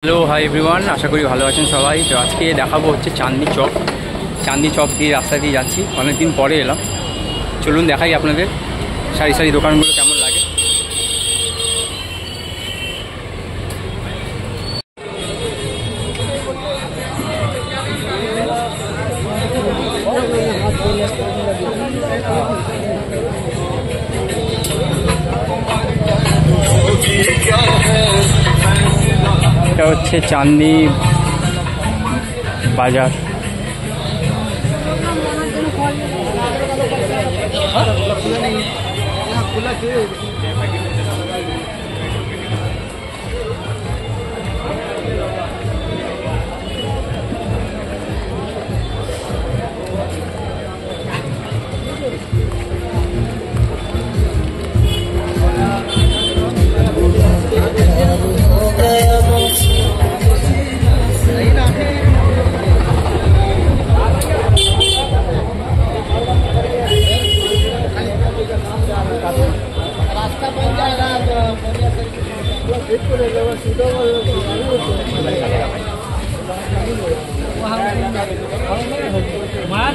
Hello hi everyone, আশা করি ভালো আছেন সবাই। তো আজকে দেখাবো হচ্ছে চাঁদনি চক দিয়ে রাস্তা দিয়ে যাচ্ছি, অনেকদিন পরে এলাম। চলুন দেখাই আপনাদের সারি সারি দোকানগুলো কেমন লাগে। এটা হচ্ছে চাঁদনি বাজার।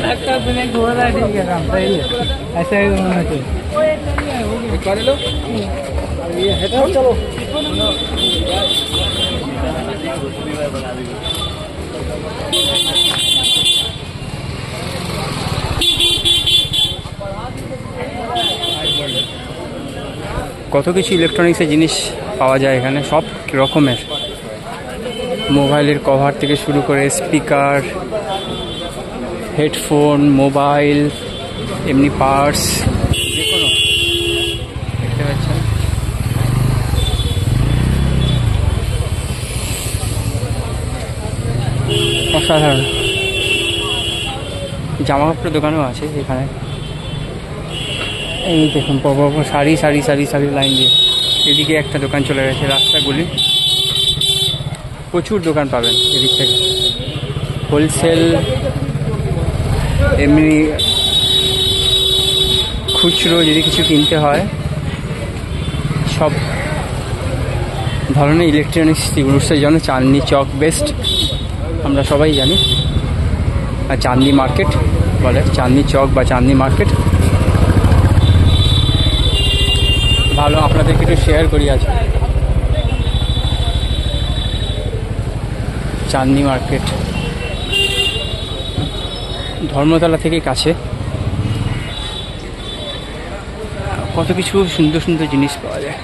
धक्का बिना घोड़ा ठीक है, काम सही है, ऐसा ही होना चाहिए। कर लो ये है तो चलो কত কিছু ইলেকট্রনিক্সের জিনিস পাওয়া যায় এখানে, সব রকমের। মোবাইলের কভার থেকে শুরু করে স্পিকার, হেডফোন, মোবাইল, এমনি পার্টস, যে কোনো দেখতে পাচ্ছেন। অসাধারণ। জামা কাপড়ের দোকানও আছে এখানে। এই দেখুন পরপর সারি সারি সারি সারি লাইন দিয়ে এদিকে একটা দোকান চলে গেছে। রাস্তাগুলি প্রচুর দোকান পাবেন এদিক থেকে, হোলসেল, এমনি খুচরো যদি কিছু কিনতে হয়, সব ধরনের ইলেকট্রনিক্স জিনিসের জন্য চাঁদনি চক বেস্ট, আমরা সবাই জানি। আর চাঁদনি মার্কেট বলে, চাঁদনি চক বা চাঁদনি মার্কেট। ভালো, আপনাদেরকে একটু শেয়ার করি আজ চাঁদনি মার্কেট ধর্মতলা থেকে কাছে। কত কিছু সুন্দর সুন্দর জিনিস পাওয়া যায়।